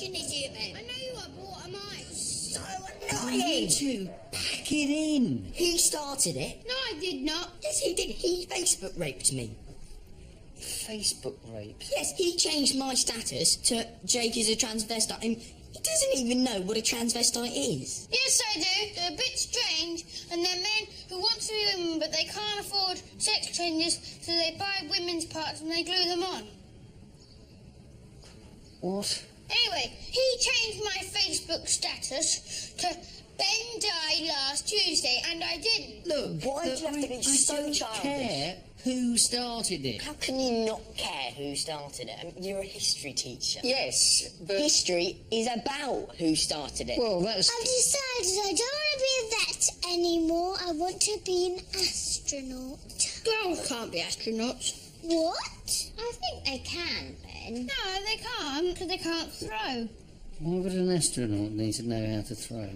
question is it then? I know you are, but what am I? So You annoying! two, pack it in. He started it. No, I did not. Yes, he did. He Facebook raped me. Facebook rape. Yes, he changed my status to Jake is a transvestite, and he doesn't even know what a transvestite is. Yes, I do. They're a bit strange, and they're men who want to be women, but they can't afford sex changes, so they buy women's parts and they glue them on. What? Anyway, he changed my Facebook status to Ben died last Tuesday, and I didn't. Look, why do you have to be so I don't childish? care who started it. How can you not care who started it? I mean, you're a history teacher. Yes, but... History is about who started it. Well, that's... I've decided I don't want to be a vet anymore. I want to be an astronaut. Girls can't be astronauts. What? I think they can, Ben. No, they can't, because they can't throw. Why would an astronaut need to know how to throw?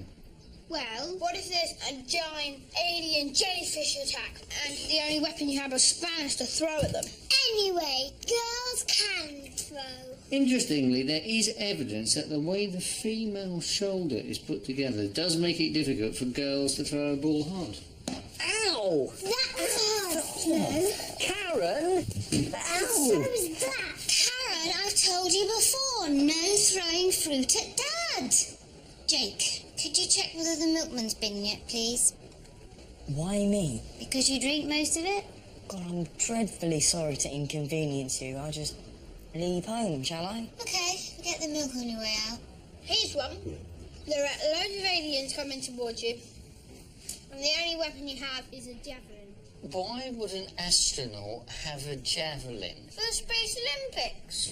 Well, what if there's a giant alien jellyfish attack, and the only weapon you have is spanners to throw at them? Anyway, girls can throw. Interestingly, there is evidence that the way the female shoulder is put together does make it difficult for girls to throw a ball hard. Ow! That was hard, no? Karen! So Ow! was that. Karen, I've told you before, no throwing fruit at Dad. Jake, could you check whether the milkman's been yet, please? Why me? Because you drink most of it? God, I'm dreadfully sorry to inconvenience you. I'll just leave home, shall I? Okay, get the milk on your way out. Here's one. There are loads of aliens coming towards you, and the only weapon you have is a javelin. Why would an astronaut have a javelin? For the Space Olympics.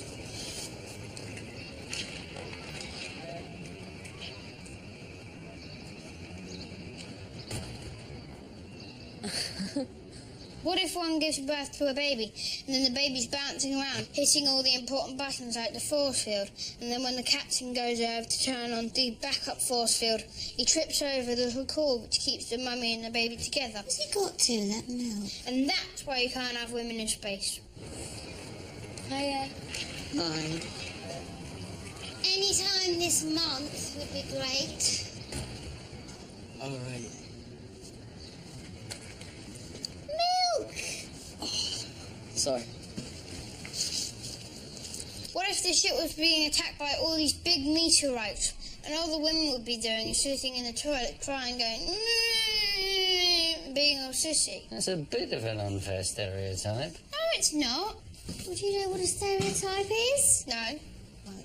What if one gives birth to a baby, and then the baby's bouncing around, hitting all the important buttons like the force field, and then when the captain goes over to turn on the backup force field, he trips over the little cord which keeps the mummy and the baby together. What's he got to, that milk? And that's why you can't have women in space. Hiya. Hi. Any time this month would be great. All right. Milk! Sorry. What if the ship was being attacked by all these big meteorites, and all the women would be doing is sitting in the toilet crying, going, being all sissy? That's a bit of an unfair stereotype. No, it's not. Would you know what a stereotype is? No. Well,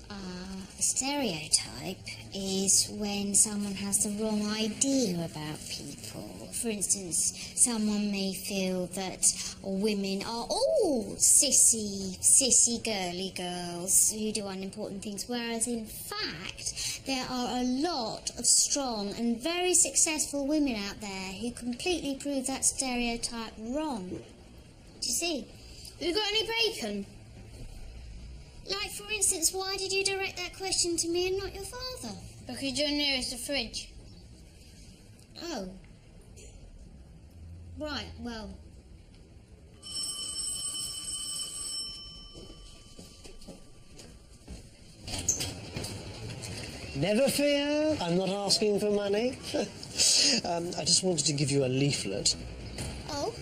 a stereotype is when someone has the wrong idea about people. For instance, someone may feel that women are all sissy, girly girls who do unimportant things, whereas in fact, there are a lot of strong and very successful women out there who completely prove that stereotype wrong. Do you see? Have you got any bacon? Like, for instance, why did you direct that question to me and not your father? Because you're nearest the fridge. Oh. Right, well. Never fear, I'm not asking for money. I just wanted to give you a leaflet. Oh?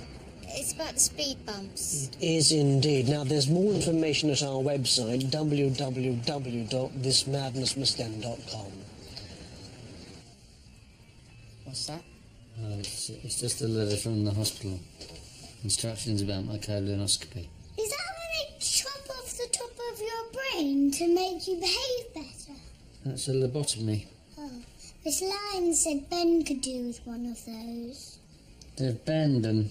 It's about the speed bumps. It is indeed. Now, there's more information at our website, www.thismadnessmustend.com. What's that? It's just a letter from the hospital. Instructions about my colonoscopy. Is that when they chop off the top of your brain to make you behave better? That's a lobotomy. Oh, this line said Ben could do with one of those. They've banned them.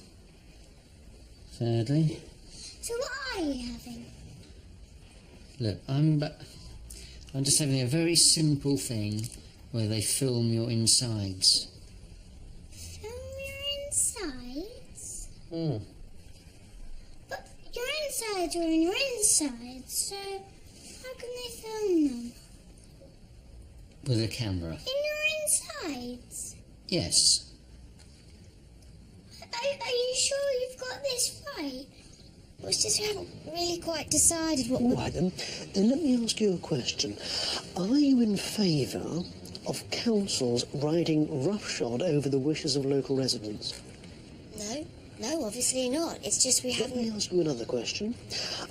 Sadly. So what are you having? Look, I'm just having a very simple thing where they film your insides. Film your insides? Hmm. But your insides are in your insides, so how can they film them? With a camera. In your insides? Yes. Are you sure you've got this right? It's just we haven't really quite decided what All right, then let me ask you a question. Are you in favour of councils riding roughshod over the wishes of local residents? No, obviously not. It's just we Let me haven't... ask you another question.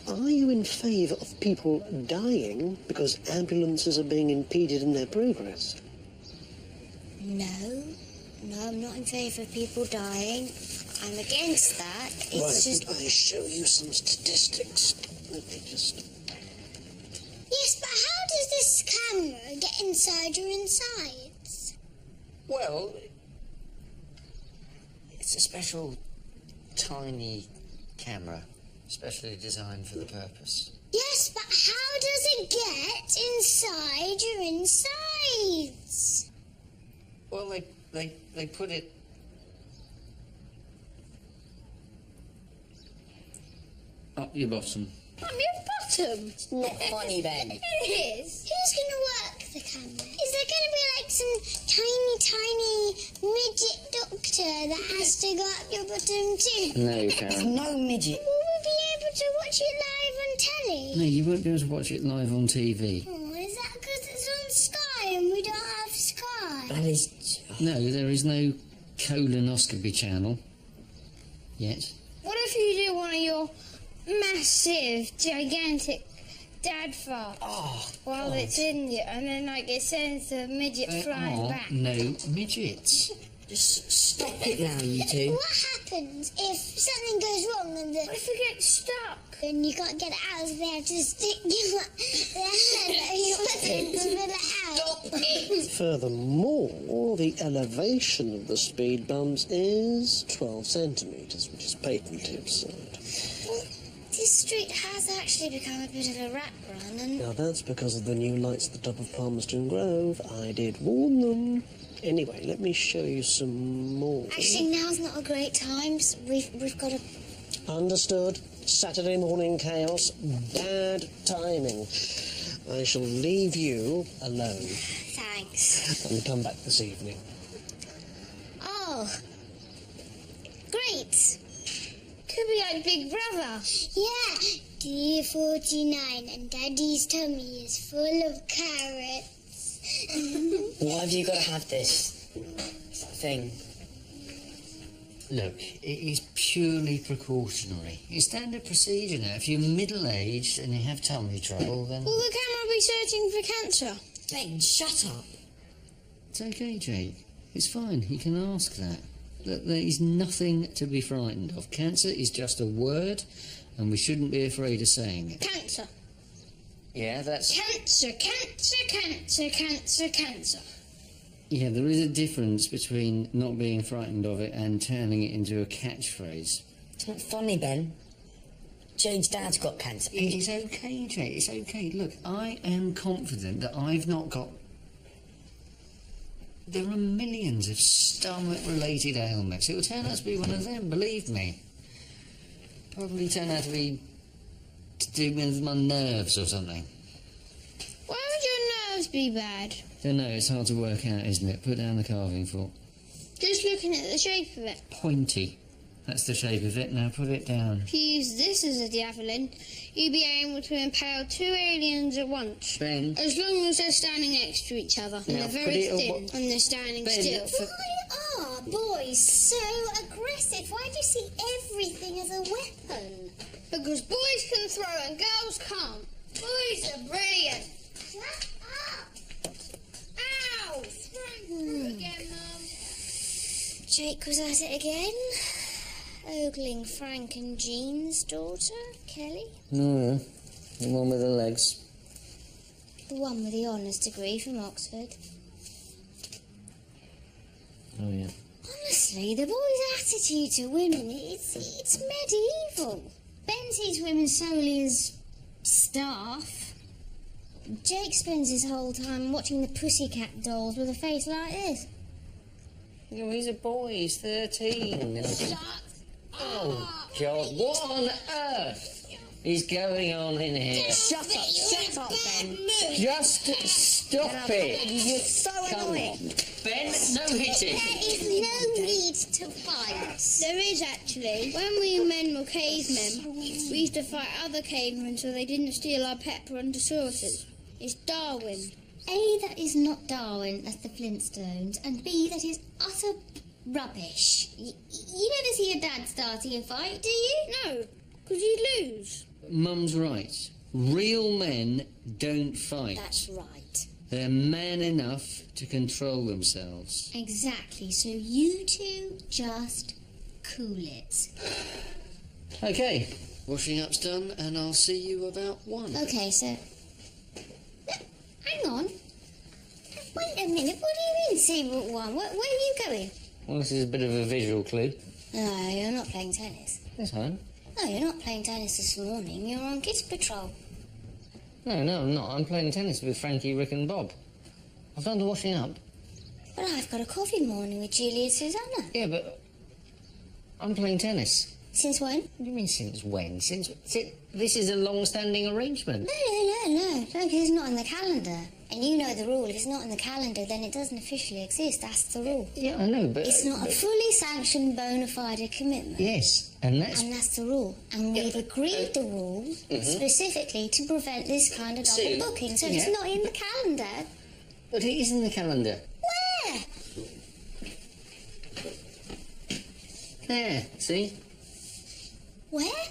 Are you in favour of people dying because ambulances are being impeded in their progress? No, I'm not in favour of people dying. I'm against that. It's just... Could I show you some statistics? Let me just... Yes, but how does this camera get inside your insides? Well, it's a special tiny camera, specially designed for the purpose. Yes, but how does it get inside your insides? Well, they put it... up your bottom. On your bottom. It's not funny, Ben. It is. Who's going to work the camera? Is there going to be like some tiny midget doctor that has to go up your bottom too? No, Karen. No midget. Will we be able to watch it live on telly? No, you won't be able to watch it live on TV. Oh, is that because it's on Sky and we don't have Sky? That is... No, there is no colonoscopy channel yet. What if you do one of your massive, gigantic dad farts while it's in you, and then like it sends the midget There flying are back? no midgets. Just stop it now, you two. What happens if something goes wrong and What if you get stuck? and you can't get it out? They have to stick you the hand that you put in to fill it out. Furthermore, the elevation of the speed bumps is 12 centimetres, which is patented, so... This street has actually become a bit of a rat run, and... Now that's because of the new lights at the top of Palmerston Grove. I did warn them. Anyway, let me show you some more. Actually, now's not a great time. We've got to... Understood. Saturday morning chaos. Bad timing. I shall leave you alone Thanks. and come back this evening. Oh. Great. Could be like Big Brother. Yeah, dear 49, and Daddy's tummy is full of carrots. Why have you got to have this thing? Look, it is purely precautionary. It's standard procedure now. If you're middle-aged and you have tummy trouble, then... Will the camera be searching for cancer? Ben, shut up. It's okay, Jake. It's fine. He can ask that. Look, there is nothing to be frightened of. Cancer is just a word, and we shouldn't be afraid of saying it. Cancer. Yeah, that's... Cancer, cancer, cancer, cancer, cancer. Yeah, there is a difference between not being frightened of it and turning it into a catchphrase. It's not funny, Ben. Jane's dad's got cancer. It is okay, Jake. It's okay. Look, I am confident that I've not got... There are millions of stomach-related ailments. It will turn out to be one of them, believe me. Probably turn out to be to do with my nerves or something. Why would your nerves be bad? Don't know, it's hard to work out, isn't it? Put down the carving fork. Just looking at the shape of it. Pointy. That's the shape of it. Now put it down. If you use this as a javelin, you'd be able to impale 2 aliens at once. Ben. As long as they're standing next to each other. And Now, they're put very it on thin. And they're standing Ben, still. for- Why are boys so aggressive? Why do you see everything as a weapon? Because boys can throw and girls can't. Boys are brilliant. Shut up! Ow! Throw again, Mum. Jake was at it again. Ogling Frank and Jean's daughter, Kelly. No, the one with the legs. The one with the honours degree from Oxford. Oh, yeah. Honestly, the boy's attitude to women, it's medieval. Ben sees women solely as staff. Jake spends his whole time watching the Pussycat Dolls with a face like this. No, he's a boy. He's 13. Shut Oh, God. What on earth is going on in here? Shut up, Ben. Just stop it. You're so annoying. Ben, no hitting. There is no need to fight. There is actually. When we men were cavemen, we used to fight other cavemen so they didn't steal our pepper and sauces. It's Darwin. A, that is not Darwin, that's the Flintstones, and B, that is utter rubbish. You never see your dad starting a fight, do you? No, because you'd lose. Mum's right. Real men don't fight. That's right. They're man enough to control themselves. Exactly, so you two just cool it. Okay, washing up's done, and I'll see you about 1. Okay, so... Hang on. Wait a minute, what do you mean, see route 1? Where are you going? Well, this is a bit of a visual clue. No, you're not playing tennis. This one? No, you're not playing tennis this morning. You're on kids patrol. No, I'm not. I'm playing tennis with Frankie, Rick and Bob. I've done the washing up. But I've got a coffee morning with Julie and Susanna. Yeah, but I'm playing tennis. Since when? What do you mean, since when? Since this is a long-standing arrangement. No, because it's not in the calendar. And you know the rule. If it's not in the calendar, then it doesn't officially exist. That's the rule. Yeah, I know, but... It's not a fully sanctioned bona fide commitment. Yes, and that's... And that's the rule. And we've agreed the rule specifically to prevent this kind of double booking. So it's not in the calendar. But it is in the calendar. Where? There, see? Where?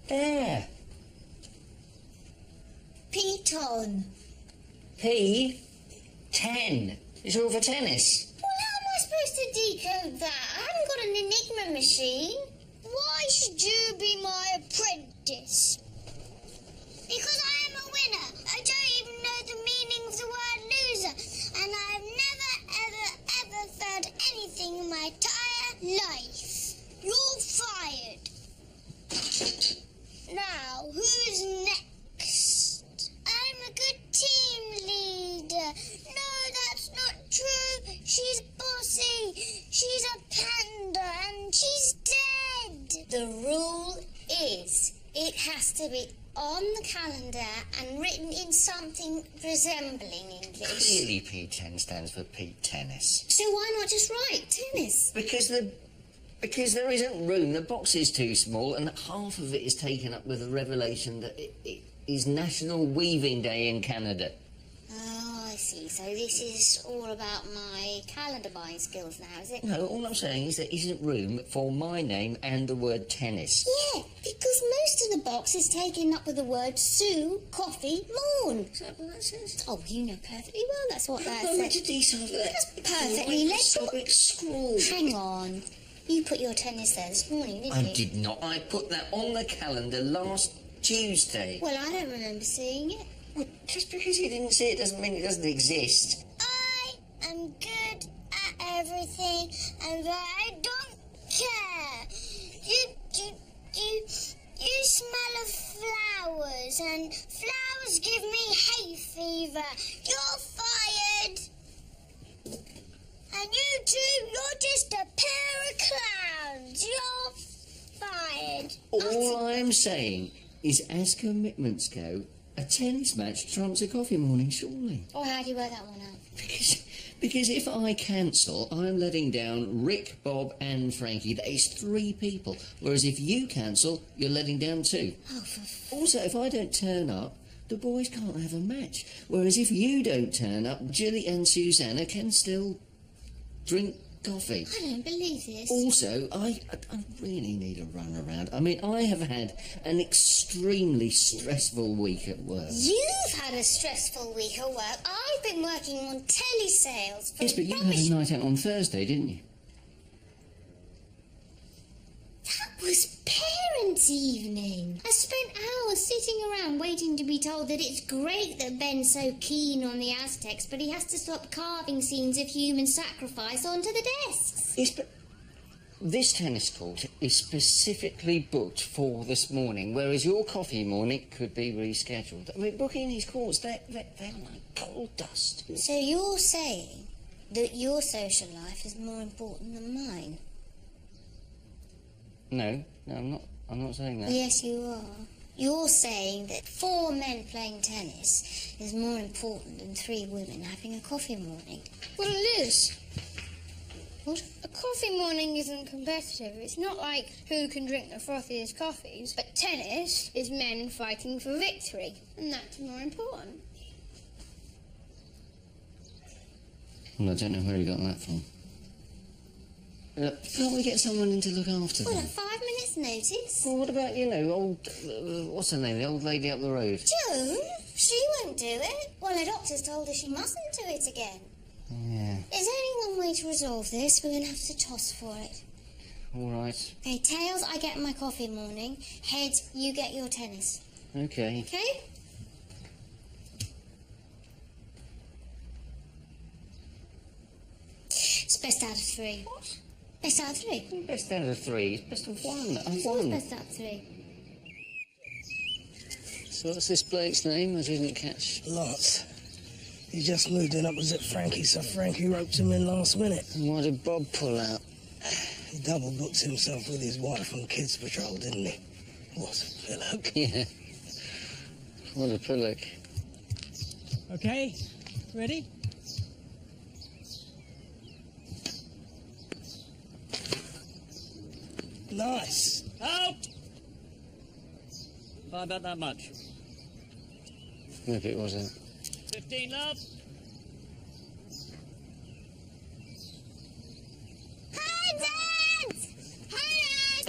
There. Piton. P10. It's all for tennis. Well, how am I supposed to decode that? I haven't got an Enigma machine. Why should you be my apprentice? Because I am a winner. I don't even know the meaning of the word loser. And I've never felt anything in my entire life. You're fired. Now, who's next? I'm a good team leader. No, that's not true. She's bossy. She's a panda and she's dead. The rule is it has to be on the calendar and written in something resembling English. Clearly P10 stands for Pete Tennis. So why not just write tennis? Because there isn't room. The box is too small, and half of it is taken up with the revelation that it is National Weaving Day in Canada. Oh, I see. So this is all about my calendar buying skills now, is it? No, all I'm saying is there isn't room for my name and the word tennis. Yeah, because most of the box is taken up with the word Sue, coffee, morn. Is that what that says? Oh, you know perfectly well that's what that Well, says. to decide that. That's perfectly legible. Stop it, scroll. Hang on. You put your tennis there this morning, didn't you? I did not. I put that on the calendar last Tuesday. Well, I don't remember seeing it. Well, just because you didn't see it doesn't mean it doesn't exist. I am good at everything and I don't care. You smell of flowers and flowers give me hay fever. You're fired. And you two, you're just a pair of clowns. You're fired. All I'm saying is, as commitments go, a tennis match trumps a coffee morning, surely. Or how do you work that one out? Because if I cancel, I'm letting down Rick, Bob and Frankie. That is 3 people. Whereas if you cancel, you're letting down 2. Also, if I don't turn up, the boys can't have a match. Whereas if you don't turn up, Julie and Susanna can still drink coffee. I don't believe this. Also, I really need a run around. I mean, I have had an extremely stressful week at work. You've had a stressful week at work. I've been working on telesales. Yes, but you had a night out on Thursday, didn't you? That was parents' evening. I spent hours sitting around waiting to be told that it's great that Ben's so keen on the Aztecs, but he has to stop carving scenes of human sacrifice onto the desks. Yes, but this tennis court is specifically booked for this morning, whereas your coffee morning could be rescheduled. I mean, booking these courts, they're like gold dust. So you're saying that your social life is more important than mine? No, I'm not saying that. Yes, you are. You're saying that 4 men playing tennis is more important than 3 women having a coffee morning. Well, it is. What? A coffee morning isn't competitive. It's not like who can drink the frothiest coffees. But tennis is men fighting for victory, and that's more important. Well, I don't know where he got that from. Can't we get someone in to look after Well, them? at 5 minutes' notice. Well, what about, you know, old... what's her name? The old lady up the road? Joan? She won't do it. Well, her doctor's told her she mustn't do it again. Yeah. There's only one way to resolve this. We're going to have to toss for it. All right. Okay, tails, I get my coffee morning. Heads, you get your tennis. Okay. Okay? It's best out of 3. What? Best out of 3. Best out of 3. It's best of 1. I What's won. best out of 3? So what's this bloke's name? I didn't catch. Lots. He just moved in opposite Frankie, so Frankie roped him in last minute. And what did Bob pull out? He double booked himself with his wife on kids patrol, didn't he? What a pillock. Yeah. What a pillock. Okay, ready? Nice. Out! By about that much. Maybe it wasn't. 15, love. Hi, Dad! Hi, Dad!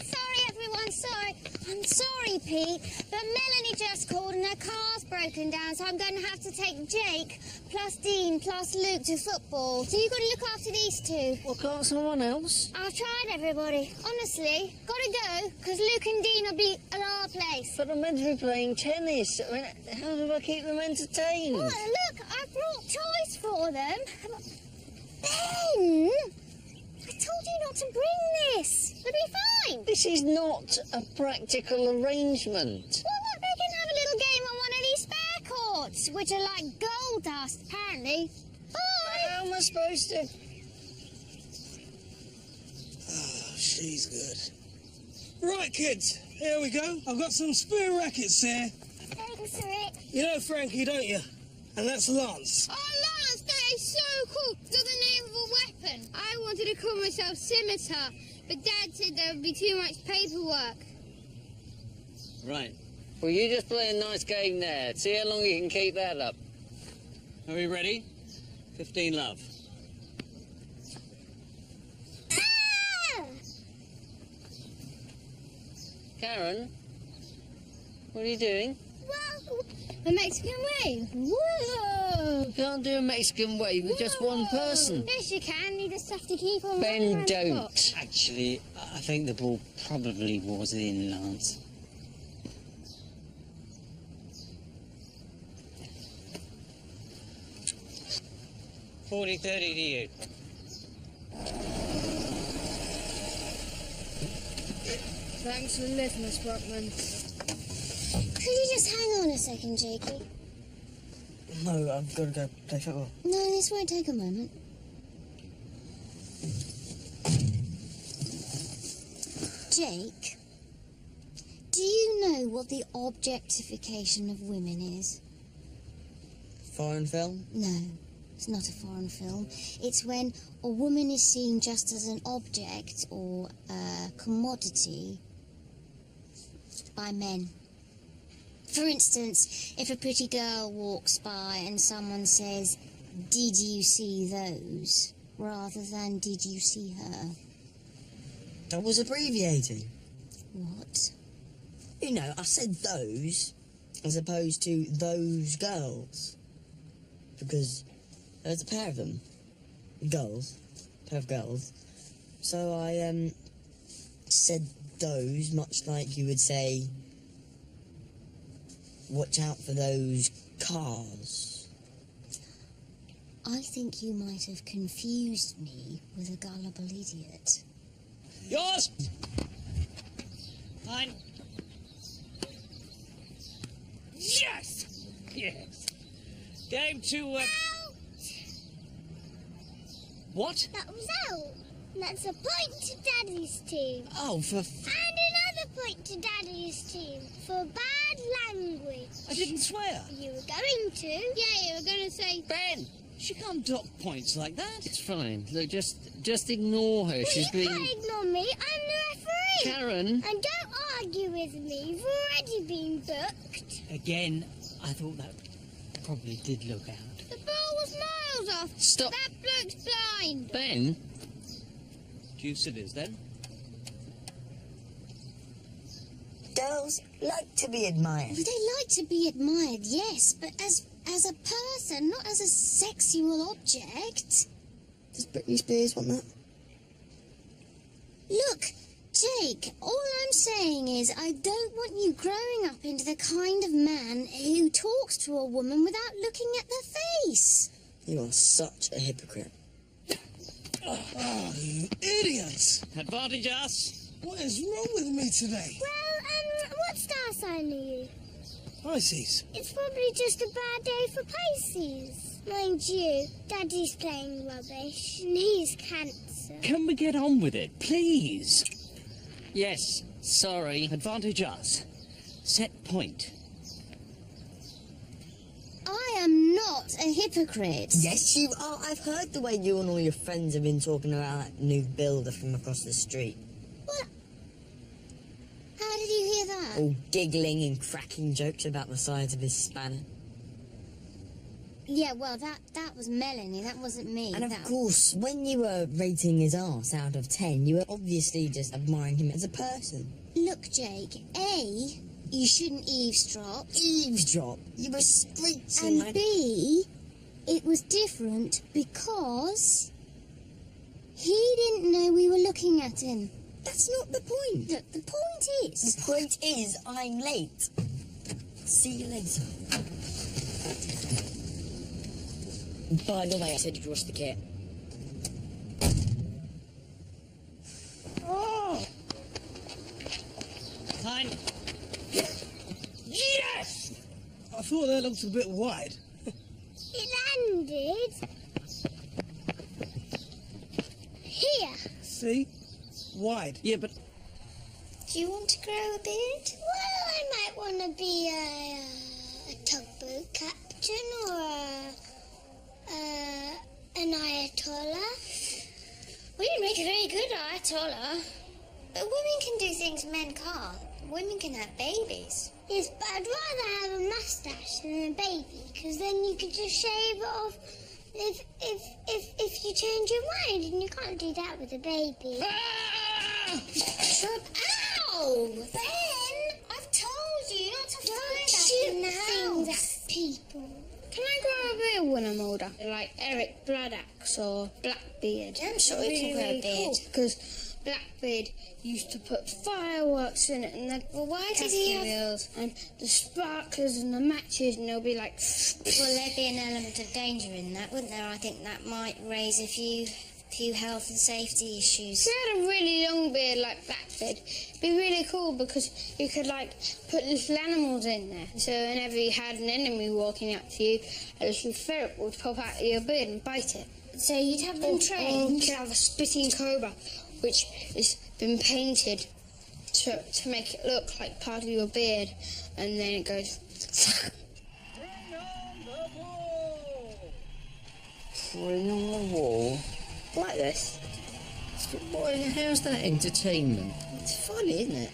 Sorry, everyone, sorry. I'm sorry, Pete, but Melanie just called and her car's broken down, so I'm going to have to take Jake, plus Dean, plus Luke to football. So you've got to look after these 2. Well, can't someone else? I've tried, everybody. Honestly, gotta go, because Luke and Dean will be at our place. But I'm meant to be playing tennis. I mean, how do I keep them entertained? Oh, look, I brought toys for them. Ben! I told you not to bring this. It'll be fine. This is not a practical arrangement. Well, look, they can have a little game on one of these spare courts, which are like gold dust, apparently. Bye! How am I supposed to... Oh, she's good. Right, kids, here we go. I've got some spare rackets here. Thanks, Rick. You know Frankie, don't you? And that's Lance. Oh, Lance, that is so cool. It's got the name of a weapon. I wanted to call myself Scimitar, but Dad said there would be too much paperwork. Right. Well, you just play a nice game there. See how long you can keep that up. Are we ready? 15, love. Ah! Karen, what are you doing? Well, The Mexican wave. Whoa! You can't do a Mexican wave with just one person. Yes, you can. You just have to keep on Ben, running around the don't. block. Actually, I think the ball probably was in, Lance. $40-30 to you. Thanks for the lift, Miss Brockman. could you just hang on a second, Jakey? No, I've got to go play football. No, this won't take a moment. Jake, do you know what the objectification of women is? Foreign film? No, it's not a foreign film. It's when a woman is seen just as an object or a commodity by men. For instance, if a pretty girl walks by and someone says, "Did you see those?" rather than "Did you see her?" That was abbreviated. What? You know, I said those as opposed to those girls. Because there's a pair of them. Girls. A pair of girls. So I, said those, much like you would say, watch out for those cars. I think you might have confused me with a gullible idiot. Yours! Mine. Yes! Yes. Game to, Out! What? That was out. That's a point to Daddy's team. Oh, for And another never point to Daddy's team for bad language. I didn't swear. You were going to. Yeah, you were going to say... Ben! She can't dock points like that. It's fine. Look, just ignore her. She's You being... can't ignore me. I'm the referee. Karen! And don't argue with me. You've already been booked. Again, I thought that probably did look out. The ball was miles off. Stop. That bloke's blind. Ben? Deuce it is, then. Girls like to be admired. They like to be admired, yes, but as a person, not as a sexual object. Does Britney Spears want that? Look, Jake, all I'm saying is I don't want you growing up into the kind of man who talks to a woman without looking at their face. You are such a hypocrite. Oh, you idiots! Advantage us. What is wrong with me today? Well, what star sign are you? Pisces. It's probably just a bad day for Pisces. Mind you, Daddy's playing rubbish, and he's Cancer. Can we get on with it, please? Yes, sorry. Advantage us. Set point. I am not a hypocrite. Yes, you are. I've heard the way you and all your friends have been talking about that new builder from across the street. What? How did you hear that? All giggling and cracking jokes about the size of his spanner. Yeah, well, that was Melanie. That wasn't me. And of That- course, when you were rating his arse out of 10, you were obviously just admiring him as a person. Look, Jake, A, you shouldn't eavesdrop. Eavesdrop. You were screeching And like... B, it was different because he didn't know we were looking at him. That's not the point. Look, the point is... The point is, I'm late. See you later. By the way, I said you'd wash the kit. Oh! Fine. Yes! I thought that looked a bit wide. It landed here. See? Wide. Yeah, but Do you want to grow a beard? Well, I might want to be a tugboat captain or an Ayatollah. Well, you make a very good Ayatollah. But women can do things men can't. Women can have babies. Yes, but I'd rather have a mustache than a baby, because then you could just shave it off if you change your mind, and you can't do that with a baby. Shut Ow! Ben! I've told you not to fly that in the Shoot things house. at people. Can I grow a beard when I'm older? Like Eric Braddock's or Blackbeard. Yeah, I'm sure you can grow a beard. Because Blackbeard used to put fireworks in it and the Why did he have... wheels and the sparklers and the matches, and they'll be like... Well, there'd be an element of danger in that, wouldn't there? I think that might raise a few health and safety issues. If you had a really long beard like Blackbeard, it'd be really cool because you could, like, put little animals in there. So whenever you had an enemy walking up to you, a little ferret would pop out of your beard and bite it. So you'd have them Or trained? you could have a spitting cobra, which has been painted to make it look like part of your beard, and then it goes... Bring on the wall. Like this. How's that entertainment? It's funny, isn't it?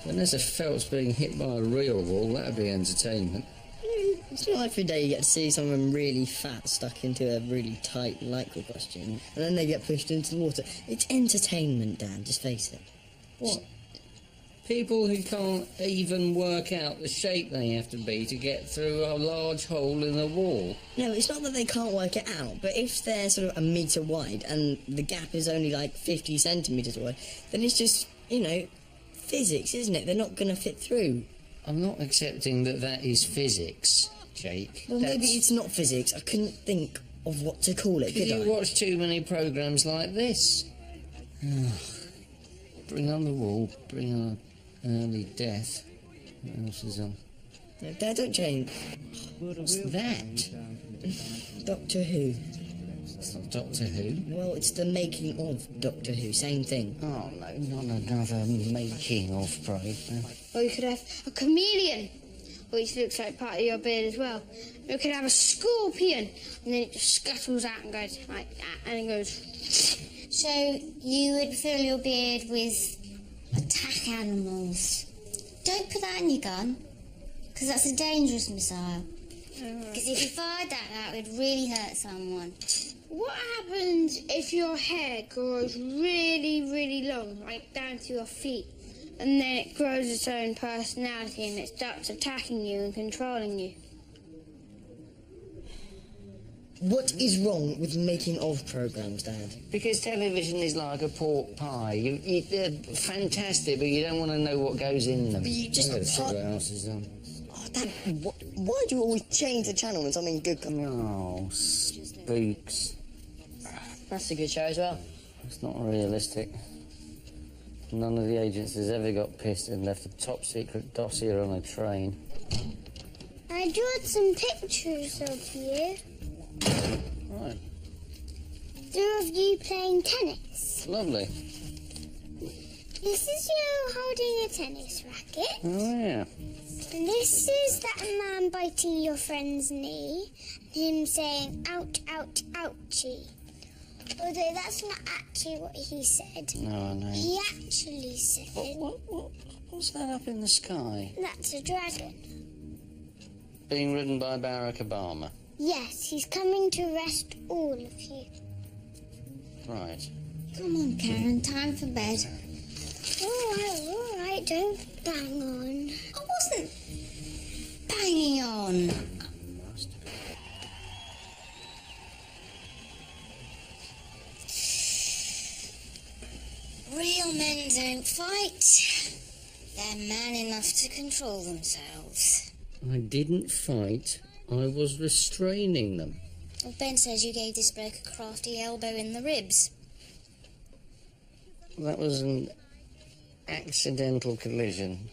When there's a felt's being hit by a real wall, that'd be entertainment. It's not every day you get to see someone really fat stuck into a really tight lycra costume, and then they get pushed into the water. It's entertainment, Dan, just face it. What? People who can't even work out the shape they have to be to get through a large hole in the wall. No, it's not that they can't work it out, but if they're sort of a metre wide and the gap is only like 50 centimetres wide, then it's just, you know, physics, isn't it? They're not going to fit through. I'm not accepting that that is physics, Jake. Well, maybe it's not physics. I couldn't think of what to call it, could You I? watch too many programmes like this. Bring on the wall, bring on early death. What else is on? No, Dad, don't change. What's that? Doctor Who. That's not Doctor Who. Well, it's the making of Doctor Who, same thing. Oh, no, not another making of program. Or you could have a chameleon, which looks like part of your beard as well. You could have a scorpion, and then it just scuttles out and goes like that, and it goes. So you would fill your beard with attack animals. Don't put that in your gun, because that's a dangerous missile. Because if you fired that, that would really hurt someone. What happens if your hair grows really, really long, like down to your feet, and then it grows its own personality and it starts attacking you and controlling you? What is wrong with making of programs, Dad? Because television is like a pork pie. They're fantastic, but you don't want to know what goes in them. But you just... I've got to see what else is on. Oh, Dad, why do you always change the channel when something good comes on? Oh, spooks. That's a good show as well. It's not realistic. None of the agents has ever got pissed and left a top-secret dossier on a train. I drew some pictures of you. Right. Two of you playing tennis. Lovely. This is you holding a tennis racket. Oh, yeah. And this is that man biting your friend's knee. Him saying, out, out, ouchie. Although that's not actually what he said. No, I know. He actually said... What's that up in the sky? That's a dragon. Being ridden by Barack Obama. Yes, he's coming to arrest all of you. Right. Come on, Karen, time for bed. All right, don't bang on. I wasn't banging on. Real men don't fight. They're man enough to control themselves. I didn't fight. I was restraining them. Well, Ben says you gave this bloke a crafty elbow in the ribs. That was an accidental collision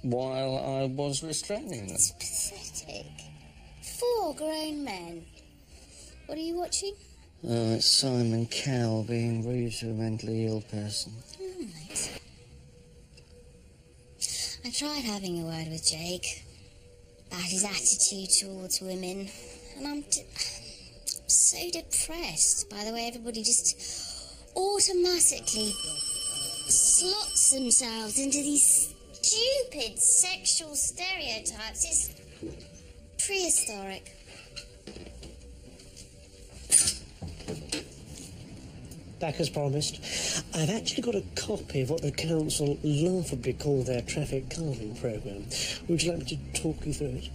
while I was restraining them. It's pathetic. 4 grown men. What are you watching? Oh, it's Simon Cowell being rude to a mentally ill person. Right. I tried having a word with Jake about his attitude towards women, and I'm so depressed by the way everybody just automatically slots themselves into these stupid sexual stereotypes. It's prehistoric. Back as promised, I've actually got a copy of what the council laughably call their traffic calming programme. Would you like me to talk you through it?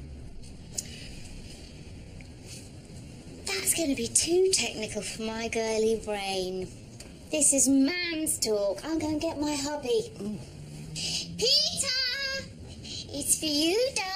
That's going to be too technical for my girly brain. This is man's talk. I'll go and get my hubby. Peter! It's for you, Dad.